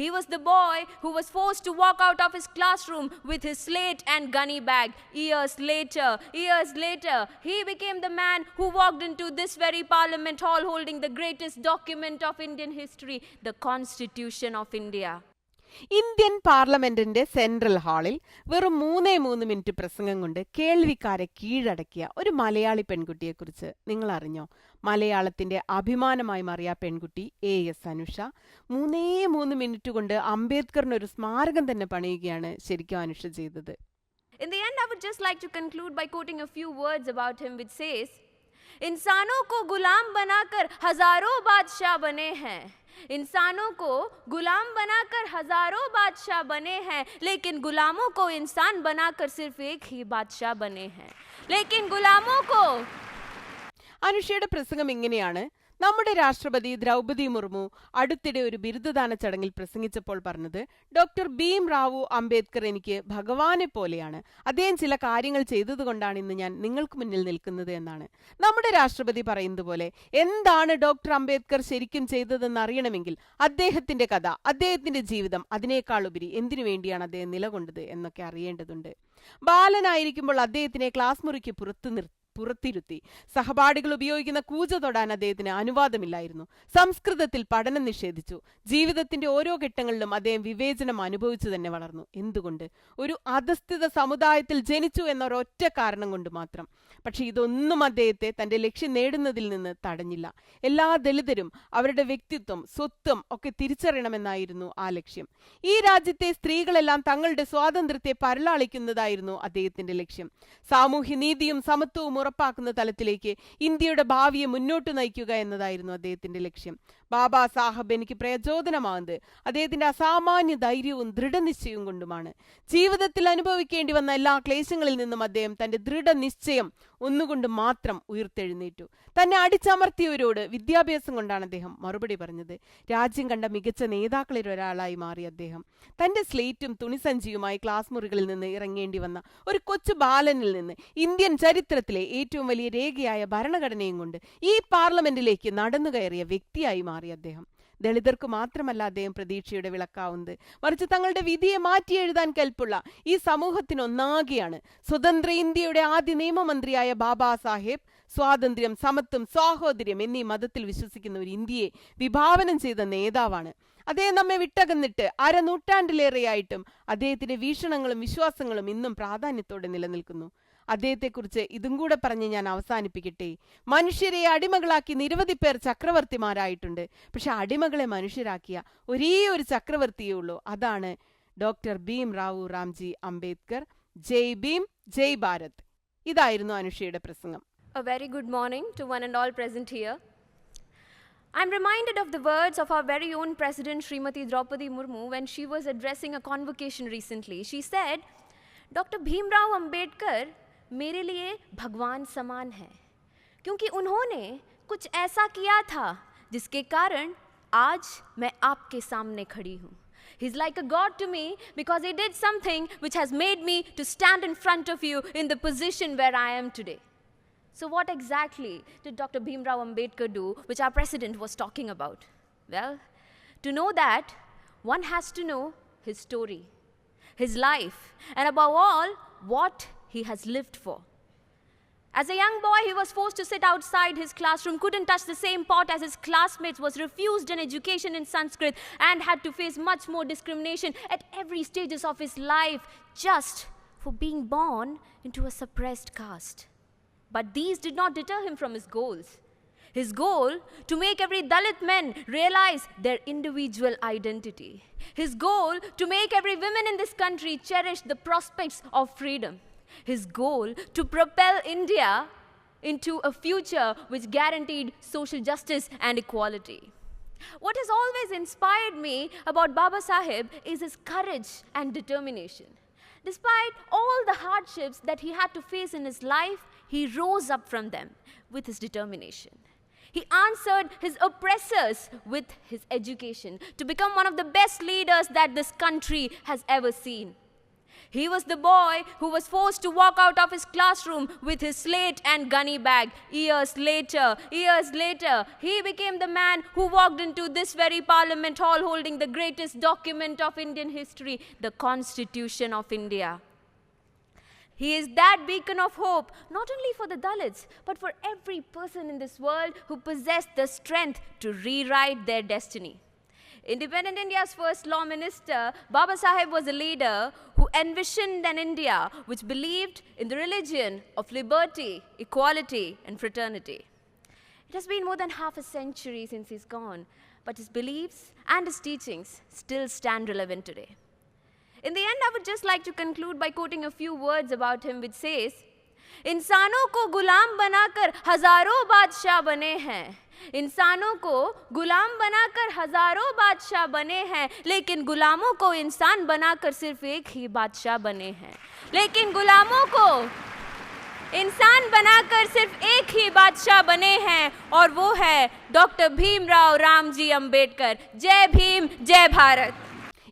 He was the boy who was forced to walk out of his classroom with his slate and gunny bag. Years later, he became the man who walked into this very parliament hall holding the greatest document of Indian history, the Constitution of India. Indian പാർലമെന്റിന്റെ central ഹാളിൽ വെറും 3 minute പ്രസംഗം കൊണ്ട് കേൾവിക്കാരെ കീഴടക്കിയ ഒരു മലയാളി പെൺകുട്ടിയെക്കുറിച്ച് നിങ്ങൾ അറിഞ്ഞോ? മലയാളത്തിന്റെ അഭിമാനമായി മാറിയ പെൺകുട്ടി AS അനുഷ 3 മിനിറ്റ് കൊണ്ട് അംബേദ്കറിന് ഒരു സ്മാരകം തന്നെ പണിയുകയാണ് ശരിക്കും അനുഷ ചെയ്തത്. In the end, I would just like to conclude by quoting a few words about him, which says, इंसानों को गुलाम बनाकर हजारों बादशाह बने हैं. इंसानों को गुलाम बनाकर हजारों बादशाह बने हैं, लेकिन गुलामों को इंसान बनाकर सिर्फ एक ही बादशाह बने हैं. लेकिन गुलामों को അനുഷയുടെ പ്രസംഗം ഇങ്ങനെയാണ്. നമ്മുടെ രാഷ്ട്രപതി ദ്രൗപദി മുർമു അടുത്തിടെ ഒരു ബിരുദദാന ചടങ്ങിൽ പ്രസംഗിച്ചപ്പോൾ പറഞ്ഞത്, ഡോക്ടർ ഭീം റാവു അംബേദ്കർ എനിക്ക് ഭഗവാനെ പോലെയാണ്. അദ്ദേഹം ചില കാര്യങ്ങൾ ചെയ്തതുകൊണ്ടാണ് ഇന്ന് ഞാൻ നിങ്ങൾക്ക് മുന്നിൽ നിൽക്കുന്നത് എന്നാണ്. നമ്മുടെ രാഷ്ട്രപതി പറയുന്നത് പോലെ എന്താണ് ഡോക്ടർ അംബേദ്കർ ശരിക്കും ചെയ്തതെന്ന് അറിയണമെങ്കിൽ അദ്ദേഹത്തിന്റെ കഥ, അദ്ദേഹത്തിന്റെ ജീവിതം, അതിനേക്കാളുപരി എന്തിനു വേണ്ടിയാണ് അദ്ദേഹം നിലകൊണ്ടത് എന്നൊക്കെ അറിയേണ്ടതുണ്ട്. ബാലനായിരിക്കുമ്പോൾ അദ്ദേഹത്തിനെ ക്ലാസ് മുറിക്ക് പുറത്തിരുത്തി. സഹപാഠികൾ ഉപയോഗിക്കുന്ന കൂജ തൊടാൻ അദ്ദേഹത്തിന് അനുവാദമില്ലായിരുന്നു. സംസ്കൃതത്തിൽ പഠനം നിഷേധിച്ചു. ജീവിതത്തിന്റെ ഓരോ ഘട്ടങ്ങളിലും അദ്ദേഹം വിവേചനം അനുഭവിച്ചു തന്നെ വളർന്നു. എന്തുകൊണ്ട്? ഒരു അധസ്ഥിത സമുദായത്തിൽ ജനിച്ചു എന്നൊരൊറ്റ കാരണം കൊണ്ട് മാത്രം. പക്ഷെ ഇതൊന്നും അദ്ദേഹത്തെ തന്റെ ലക്ഷ്യം നേടുന്നതിൽ നിന്ന് തടഞ്ഞില്ല. എല്ലാ ദളിതരും അവരുടെ വ്യക്തിത്വം, സ്വത്വം ഒക്കെ തിരിച്ചറിയണമെന്നായിരുന്നു ആ ലക്ഷ്യം. ഈ രാജ്യത്തെ സ്ത്രീകളെല്ലാം തങ്ങളുടെ സ്വാതന്ത്ര്യത്തെ പരലാളിക്കുന്നതായിരുന്നു അദ്ദേഹത്തിന്റെ ലക്ഷ്യം. സാമൂഹ്യനീതിയും സമത്വവും ഉറപ്പാക്കുന്ന തലത്തിലേക്ക് ഇന്ത്യയുടെ ഭാവിയെ മുന്നോട്ട് നയിക്കുക എന്നതായിരുന്നു അദ്ദേഹത്തിന്റെ ലക്ഷ്യം. ബാബാ സാഹബ് എനിക്ക് പ്രചോദനമാകുന്നത് അദ്ദേഹത്തിന്റെ അസാമാന്യ ധൈര്യവും ദൃഢനിശ്ചയവും കൊണ്ടുമാണ്. ജീവിതത്തിൽ അനുഭവിക്കേണ്ടി വന്ന എല്ലാ ക്ലേശങ്ങളിൽ നിന്നും അദ്ദേഹം തന്റെ ദൃഢനിശ്ചയം ഒന്നുകൊണ്ട് മാത്രം ഉയർത്തെഴുന്നേറ്റു. തന്നെ അടിച്ചമർത്തിയവരോട് വിദ്യാഭ്യാസം കൊണ്ടാണ് അദ്ദേഹം മറുപടി പറഞ്ഞത്. രാജ്യം കണ്ട മികച്ച നേതാക്കളിൽ ഒരാളായി മാറി അദ്ദേഹം. തന്റെ സ്ലേറ്റും തുണിസഞ്ചിയുമായി ക്ലാസ് മുറികളിൽ നിന്ന് ഇറങ്ങേണ്ടി വന്ന ഒരു കൊച്ചു ബാലനിൽ നിന്ന് ഇന്ത്യൻ ചരിത്രത്തിലെ ഏറ്റവും വലിയ രേഖയായ ഭരണഘടനയും കൊണ്ട് ഈ പാർലമെന്റിലേക്ക് നടന്നു കയറിയ വ്യക്തിയായി മാറി അദ്ദേഹം. ദളിതർക്ക് മാത്രമല്ല അദ്ദേഹം പ്രതീക്ഷയുടെ വിളക്കാവുന്നത്, മറിച്ച് തങ്ങളുടെ വിധിയെ മാറ്റി എഴുതാൻ കൽപ്പുള്ള ഈ സമൂഹത്തിനൊന്നാകെയാണ്. സ്വതന്ത്ര ഇന്ത്യയുടെ ആദ്യ നിയമമന്ത്രിയായ ബാബാ സാഹേബ് സ്വാതന്ത്ര്യം, സമത്വം, സാഹോദര്യം എന്നീ മതത്തിൽ വിശ്വസിക്കുന്ന ഒരു ഇന്ത്യയെ വിഭാവനം ചെയ്ത നേതാവാണ്. അദ്ദേഹം നമ്മെ വിട്ടകന്നിട്ട് അരനൂറ്റാണ്ടിലേറെയായിട്ടും അദ്ദേഹത്തിന്റെ വീക്ഷണങ്ങളും വിശ്വാസങ്ങളും ഇന്നും പ്രാധാന്യത്തോടെ നിലനിൽക്കുന്നു. അദ്ദേഹത്തെക്കുറിച്ച് ഇതും കൂടെ പറഞ്ഞ് ഞാൻ അവസാനിപ്പിക്കട്ടെ. മനുഷ്യരെ അടിമകളാക്കി നിരവധി പേർ ചക്രവർത്തിമാരായിട്ടുണ്ട്. പക്ഷെ അടിമകളെ മനുഷ്യരാക്കിയ ഒരേ ഒരു ചക്രവർത്തിയേ ഉള്ളൂ. അതാണ് ഡോക്ടർ ഭീം റാവു റാംജി അംബേദ്കർ. ജയ് ഭീം, ജയ് ഭാരത്. ഇതായിരുന്നു അനുഷയുടെ പ്രസംഗം. A very good morning to one and all present here. I'm reminded of the words of our very own President Srimati Draupadi Murmu when she was addressing a convocation recently. She said, Dr. Bhim Rao Ambedkar मेरे लिए भगवान समान है, क्योंकि उन्होंने कुछ ऐसा किया था जिसके कारण आज मैं आपके सामने खड़ी हूँ. He's like a god to me because he did something which has made me to stand in front of you in the position where I am today. So what exactly did Dr. Bhim Rao Ambedkar do, which our president was talking about? Well, to know that, one has to know his story, his life, and above all, what he has lived for. As a young boy, he was forced to sit outside his classroom, couldn't touch the same pot as his classmates, was refused an education in Sanskrit, and had to face much more discrimination at every stages of his life just for being born into a suppressed caste. But these did not deter him from his goals. His goal to make every Dalit man realize their individual identity. His goal to make every woman in this country cherish the prospects of freedom. His goal to propel India into a future which guaranteed social justice and equality. What has always inspired me about Baba Saheb is his courage and determination. Despite all the hardships that he had to face in his life, he rose up from them with his determination. He answered his oppressors with his education to become one of the best leaders that this country has ever seen. He was the boy who was forced to walk out of his classroom with his slate and gunny bag. Years later, he became the man who walked into this very parliament hall holding the greatest document of Indian history, the Constitution of India. He is that beacon of hope, not only for the Dalits, but for every person in this world who possessed the strength to rewrite their destiny. Independent India's first law minister, Baba Saheb, was a leader who envisioned an India which believed in the religion of liberty, equality, and fraternity. It has been more than half a century since he's gone, but his beliefs and his teachings still stand relevant today. In the end, I would just like to conclude by quoting a few words about him, which says, इंसानों को गुलाम बनाकर हजारों बादशाह बने हैं, इंसानों को गुलाम बनाकर हजारों बादशाह बने हैं, लेकिन गुलामों को इंसान बनाकर सिर्फ एक ही बादशाह बने हैं, लेकिन गुलामों को इंसान बनाकर सिर्फ एक ही बादशाह बने हैं, और वो है डॉक्टर भीमराव रामजी अंबेडकर. जय भीम, जय भारत.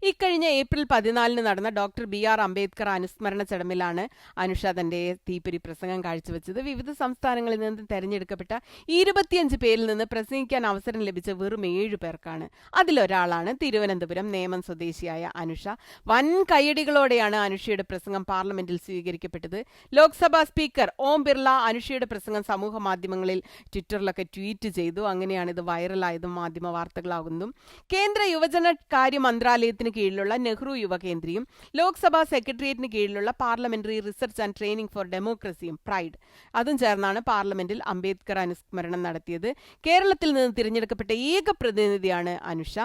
ഇക്കഴിഞ്ഞ ഏപ്രിൽ 14 നടന്ന ഡോക്ടർ BR അംബേദ്കർ അനുസ്മരണ ചടങ്ങിലാണ് അനുഷ തന്റെ തീപ്പൊരി പ്രസംഗം കാഴ്ചവെച്ചത്. വിവിധ സംസ്ഥാനങ്ങളിൽ നിന്ന് തെരഞ്ഞെടുക്കപ്പെട്ട 25 പേരിൽ നിന്ന് പ്രസംഗിക്കാൻ അവസരം ലഭിച്ച വെറും 7 പേർക്കാണ്. അതിലൊരാളാണ് തിരുവനന്തപുരം നേമം സ്വദേശിയായ അനുഷ. വൻ കയ്യടികളോടെയാണ് അനുഷയുടെ പ്രസംഗം പാർലമെന്റിൽ സ്വീകരിക്കപ്പെട്ടത്. ലോക്സഭാ സ്പീക്കർ ഓം ബിർള അനുഷയുടെ പ്രസംഗം സമൂഹ മാധ്യമങ്ങളിൽ ട്വിറ്ററിലൊക്കെ ട്വീറ്റ് ചെയ്തു. അങ്ങനെയാണ് ഇത് വൈറലായതും മാധ്യമ വാർത്തകളാകുന്നതും. കേന്ദ്ര യുവജന കാര്യ മന്ത്രാലയത്തിന് കീഴിലുള്ള നെഹ്റു യുവകേന്ദ്രയും ലോക്സഭാ സെക്രട്ടേറിയറ്റിന് കീഴിലുള്ള parliamentary research and training for ഡെമോക്രസിയും പ്രൈഡ് അതും ചേർന്നാണ് പാർലമെന്റിൽ അംബേദ്കർ അനുസ്മരണം നടത്തിയത്. കേരളത്തിൽ നിന്ന് തിരഞ്ഞെടുക്കപ്പെട്ട ഏക പ്രതിനിധിയാണ് അനുഷ.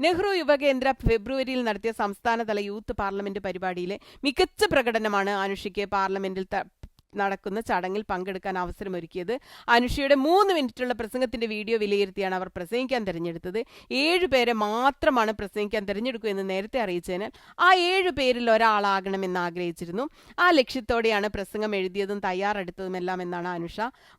നെഹ്റു യുവകേന്ദ്ര ഫെബ്രുവരിയിൽ നടത്തിയ സംസ്ഥാനതല യൂത്ത് പാർലമെന്റ് പരിപാടിയിലെ മികച്ച പ്രകടനമാണ് അനുഷയ്ക്ക് പാർലമെന്റിൽ നടക്കുന്ന ചടങ്ങിൽ പങ്കെടുക്കാൻ അവസരമൊരുക്കിയത്. അനുഷയുടെ 3 മിനിറ്റുള്ള പ്രസംഗത്തിന്റെ വീഡിയോ വിലയിരുത്തിയാണ് അവർ പ്രസംഗിക്കാൻ തിരഞ്ഞെടുത്തത്. 7 പേരെ മാത്രമാണ് പ്രസംഗിക്കാൻ തിരഞ്ഞെടുക്കൂ എന്ന് നേരത്തെ അറിയിച്ചതിനാൽ ആ 7 പേരിൽ ഒരാളാകണമെന്ന് ആഗ്രഹിച്ചിരുന്നു. ആ ലക്ഷ്യത്തോടെയാണ് പ്രസംഗം എഴുതിയതും തയ്യാറെടുത്തതുമെല്ലാം എന്നാണ് അനുഷ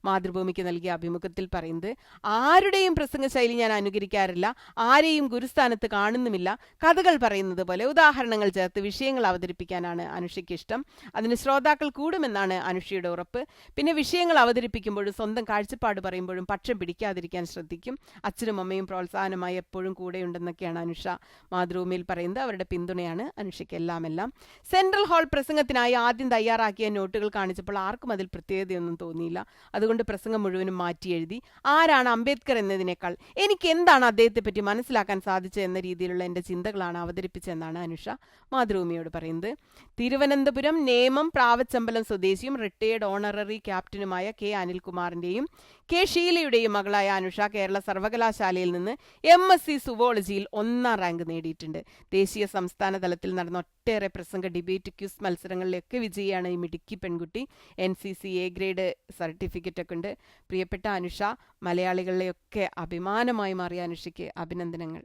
മാതൃഭൂമിക്ക് നൽകിയ അഭിമുഖത്തിൽ പറയുന്നത്. ആരുടെയും പ്രസംഗ ശൈലി ഞാൻ അനുകരിക്കാറില്ല, ആരെയും ഗുരുസ്ഥാനത്ത് കാണുന്നുമില്ല. കഥകൾ പറയുന്നത് പോലെ ഉദാഹരണങ്ങൾ ചേർത്ത് വിഷയങ്ങൾ അവതരിപ്പിക്കാനാണ് അനുഷയ്ക്ക് ഇഷ്ടം. അതിന് ശ്രോതാക്കൾ കൂടുമെന്നാണ് അനുഷയുടെ ഉറപ്പ്. പിന്നെ വിഷയങ്ങൾ അവതരിപ്പിക്കുമ്പോഴും സ്വന്തം കാഴ്ചപ്പാട് പറയുമ്പോഴും പക്ഷം പിടിക്കാതിരിക്കാൻ ശ്രദ്ധിക്കും. അച്ഛനും അമ്മയും പ്രോത്സാഹനമായി എപ്പോഴും കൂടെയുണ്ടെന്നൊക്കെയാണ് അനുഷ മാതൃഭൂമിയിൽ പറയുന്നത്. അവരുടെ പിന്തുണയാണ് അനുഷയ്ക്ക് എല്ലാം. സെൻട്രൽ ഹാൾ പ്രസംഗത്തിനായി ആദ്യം തയ്യാറാക്കിയ നോട്ടുകൾ കാണിച്ചപ്പോൾ ആർക്കും അതിൽ പ്രത്യേകതയൊന്നും തോന്നിയില്ല. അതുകൊണ്ട് പ്രസംഗം മുഴുവനും മാറ്റി എഴുതി. ആരാണ് അംബേദ്കർ എന്നതിനേക്കാൾ എനിക്ക് എന്താണ് അദ്ദേഹത്തെ പറ്റി മനസ്സിലാക്കാൻ സാധിച്ചത് എന്ന രീതിയിലുള്ള എൻ്റെ ചിന്തകളാണ് അവതരിപ്പിച്ചതെന്നാണ് അനുഷ മാതൃഭൂമിയോട് പറയുന്നത്. തിരുവനന്തപുരം നേമം പ്രാവച്ചമ്പലം സ്വദേശിയും റിട്ടയേർഡ് ഓണററി ക്യാപ്റ്റനുമായ കെ അനിൽകുമാറിന്റെയും കെ ഷീലയുടെയും മകളായ അനുഷ കേരള സർവകലാശാലയിൽ നിന്ന് MSc സുവോളജിയിൽ 1ാം റാങ്ക് നേടിയിട്ടുണ്ട്. ദേശീയ സംസ്ഥാന തലത്തിൽ നടന്ന ഒട്ടേറെ പ്രസംഗ, ഡിബേറ്റ്, ക്യൂസ് മത്സരങ്ങളിലൊക്കെ വിജയിയാണ് ഈ മിടുക്കി പെൺകുട്ടി. NCC A ഗ്രേഡ് സർട്ടിഫിക്കറ്റ് ഒക്കെ ഉണ്ട്. പ്രിയപ്പെട്ട അനുഷ, മലയാളികളിലെയൊക്കെ അഭിമാനമായി മാറിയ അനുഷയ്ക്ക് അഭിനന്ദനങ്ങൾ.